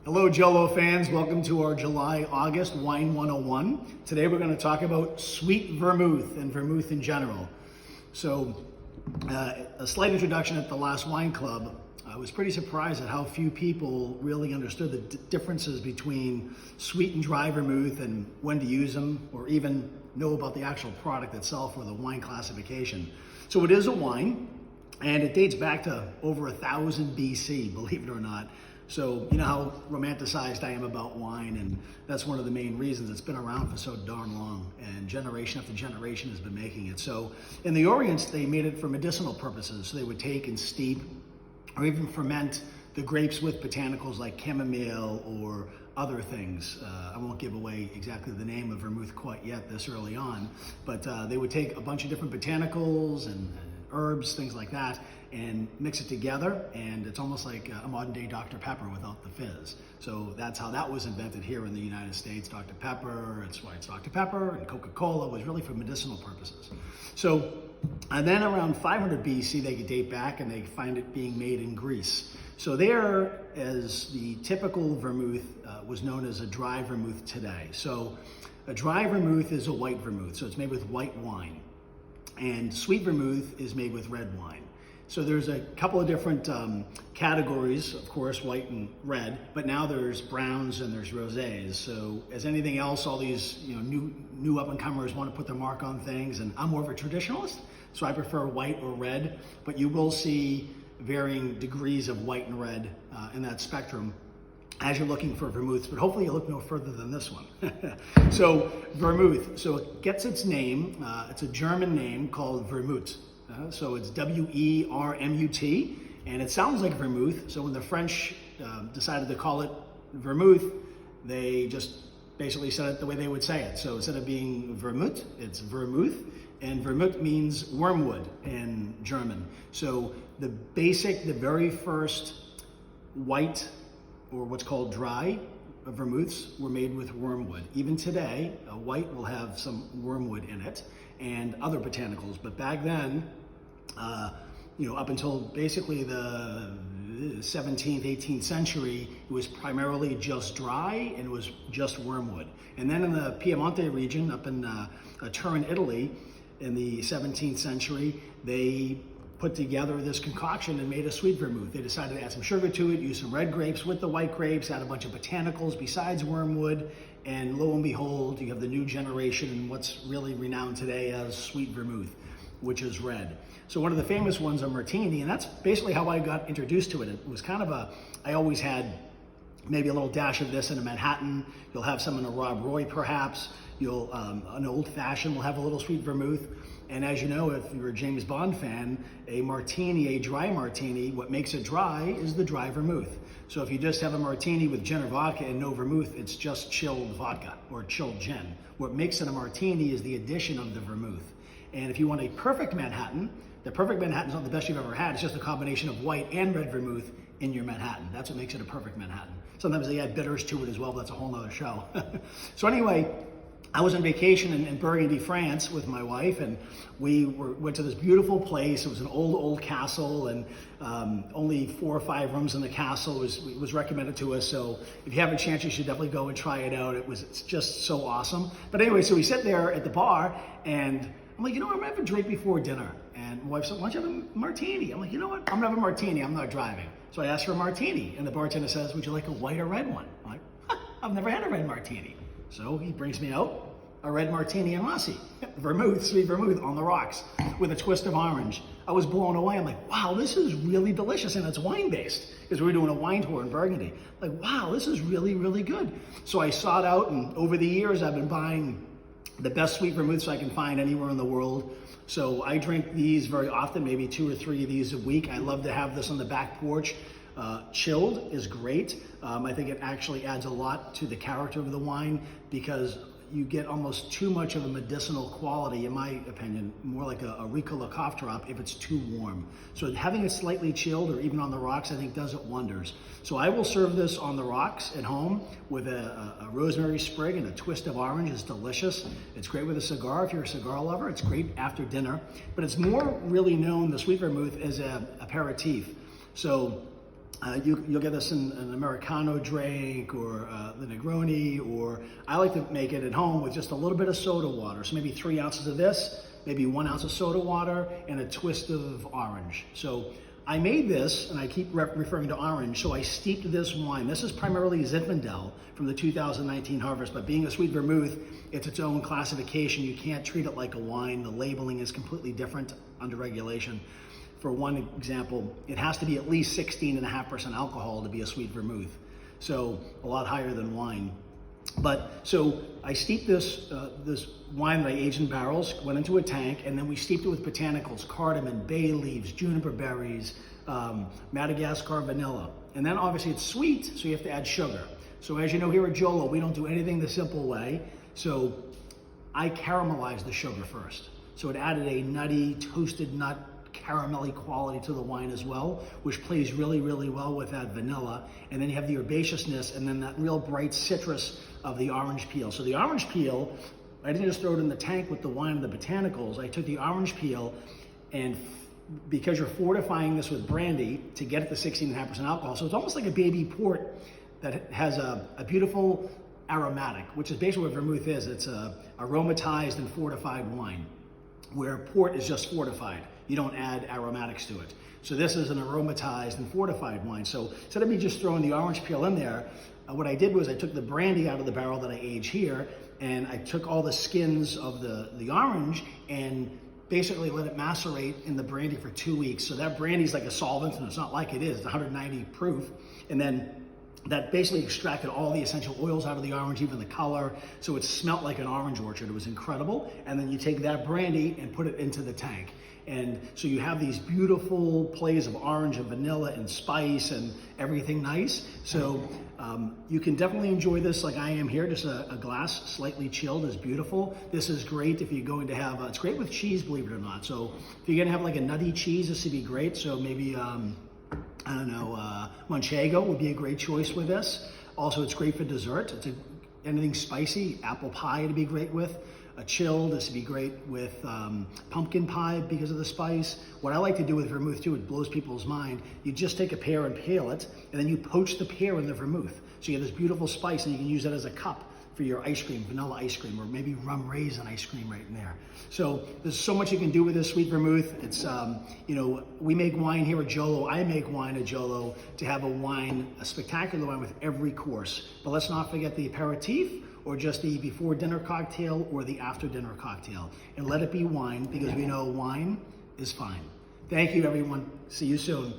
Hello Jello fans, welcome to our July-August Wine 101. Today we're going to talk about sweet vermouth and vermouth in general. So a slight introduction at the last wine club. I was pretty surprised at how few people really understood the differences between sweet and dry vermouth and when to use them, or even know about the actual product itself or the wine classification. So it is a wine, and it dates back to over 1000 BC, believe it or not. So you know how romanticized I am about wine, and that's one of the main reasons it's been around for so darn long, and generation after generation has been making it. So in the Orient, they made it for medicinal purposes. So they would take and steep or even ferment the grapes with botanicals like chamomile or other things. I won't give away exactly the name of vermouth quite yet this early on, but they would take a bunch of different botanicals and herbs, things like that, and mix it together, and it's almost like a modern day Dr. Pepper without the fizz. So that's how that was invented here in the United States. Dr. Pepper, that's why it's Dr. Pepper, and Coca-Cola was really for medicinal purposes. So, and then around 500 BC, they could date back and they find it being made in Greece. So there, as the typical vermouth was known as a dry vermouth today. So a dry vermouth is a white vermouth, so it's made with white wine. And sweet vermouth is made with red wine. So there's a couple of different categories, of course, white and red, but now there's browns and there's rosés. So as anything else, all these new up-and-comers want to put their mark on things, and I'm more of a traditionalist, so I prefer white or red, but you will see varying degrees of white and red in that spectrum as you're looking for vermouths, but hopefully you look no further than this one. So vermouth, so it gets its name, it's a German name called Vermut. So it's W-E-R-M-U-T, and it sounds like vermouth. So when the French decided to call it vermouth, they just basically said it the way they would say it. So instead of being vermouth, it's vermouth, and vermouth means wormwood in German. So the very first white, or what's called dry vermouths, were made with wormwood. Even today, a white will have some wormwood in it and other botanicals. But back then, up until basically the 17th, 18th century, it was primarily just dry and it was just wormwood. And then in the Piemonte region, up in Turin, Italy, in the 17th century, they put together this concoction and made a sweet vermouth. They decided to add some sugar to it, use some red grapes with the white grapes, add a bunch of botanicals besides wormwood, and lo and behold, you have the new generation and what's really renowned today as sweet vermouth, which is red. So one of the famous ones are martini, and that's basically how I got introduced to it. It was kind of I always had maybe a little dash of this in a Manhattan. You'll have some in a Rob Roy perhaps. An old fashioned will have a little sweet vermouth. And as you know, if you're a James Bond fan, a martini, a dry martini, what makes it dry is the dry vermouth. So if you just have a martini with gin or vodka and no vermouth, it's just chilled vodka or chilled gin. What makes it a martini is the addition of the vermouth. And if you want a perfect Manhattan, the perfect Manhattan is not the best you've ever had. It's just a combination of white and red vermouth in your Manhattan. That's what makes it a perfect Manhattan. Sometimes they add bitters to it as well, but that's a whole nother show. So anyway, I was on vacation in Burgundy, France with my wife, and we went to this beautiful place. It was an old castle, and only 4 or 5 rooms in the castle was recommended to us. So if you have a chance, you should definitely go and try it out. It's just so awesome. But anyway, so we sit there at the bar, and I'm like, I'm gonna have a drink before dinner. And my wife said, why don't you have a martini? I'm like, you know what? I'm gonna have a martini, I'm not driving. So I asked for a martini, and the bartender says, would you like a white or red one? I'm like, I've never had a red martini. So he brings me out a red martini and Rossi, vermouth, sweet vermouth on the rocks with a twist of orange. I was blown away. I'm like, wow, this is really delicious, and it's wine-based because we were doing a wine tour in Burgundy. Like, wow, this is really, really good. So I sought out, and over the years, I've been buying the best sweet vermouths I can find anywhere in the world. So I drink these very often, maybe 2 or 3 of these a week. I love to have this on the back porch. Chilled is great. I think it actually adds a lot to the character of the wine because you get almost too much of a medicinal quality, in my opinion, more like a Ricola cough drop if it's too warm. So having it slightly chilled or even on the rocks, I think does it wonders. So I will serve this on the rocks at home with a rosemary sprig and a twist of orange. It's delicious. It's great with a cigar if you're a cigar lover. It's great after dinner, but it's more really known, the sweet vermouth, as an aperitif. So You'll get this in an Americano drink or the Negroni, or I like to make it at home with just a little bit of soda water. So maybe 3 ounces of this, maybe 1 ounce of soda water, and a twist of orange. So I made this, and I keep referring to orange, so I steeped this wine. This is primarily Zinfandel from the 2019 harvest, but being a sweet vermouth, it's its own classification. You can't treat it like a wine. The labeling is completely different under regulation. For one example, it has to be at least 16.5% alcohol to be a sweet vermouth. So a lot higher than wine. But so I steeped this this wine that I aged in barrels, went into a tank, and then we steeped it with botanicals, cardamom, bay leaves, juniper berries, Madagascar vanilla. And then obviously it's sweet, so you have to add sugar. So as you know, here at Jolo, we don't do anything the simple way. So I caramelized the sugar first. So it added a nutty, toasted nut, caramelly quality to the wine as well, which plays really, really well with that vanilla. And then you have the herbaceousness and then that real bright citrus of the orange peel. So the orange peel, I didn't just throw it in the tank with the wine and the botanicals. I took the orange peel, and because you're fortifying this with brandy to get it to 16.5% alcohol, so it's almost like a baby port that has a beautiful aromatic, which is basically what vermouth is. It's a aromatized and fortified wine, where port is just fortified. You don't add aromatics to it. So this is an aromatized and fortified wine. So instead of me just throwing the orange peel in there, what I did was I took the brandy out of the barrel that I aged here, and I took all the skins of the orange and basically let it macerate in the brandy for 2 weeks. So that brandy is like a solvent, and it's not like it is. It's 190 proof. And then that basically extracted all the essential oils out of the orange, even the color. So it smelled like an orange orchard. It was incredible. And then you take that brandy and put it into the tank. And so you have these beautiful plays of orange and vanilla and spice and everything nice. So you can definitely enjoy this like I am here. Just a glass, slightly chilled, is beautiful. This is great if you're going to have, it's great with cheese, believe it or not. So if you're gonna have like a nutty cheese, this would be great. So maybe, I don't know, Manchego would be a great choice with this. Also, it's great for dessert. Anything spicy, apple pie to be great with. A chill, this would be great with pumpkin pie because of the spice. What I like to do with vermouth too, it blows people's mind. You just take a pear and peel it, and then you poach the pear in the vermouth. So you have this beautiful spice, and you can use that as a cup for your ice cream, vanilla ice cream, or maybe rum raisin ice cream right in there. So there's so much you can do with this sweet vermouth. It's, you know, we make wine here at Jolo. I make wine at Jolo to have a spectacular wine with every course. But let's not forget the aperitif, or just the before dinner cocktail or the after dinner cocktail. And let it be wine, because we know wine is fine. Thank you, everyone. See you soon.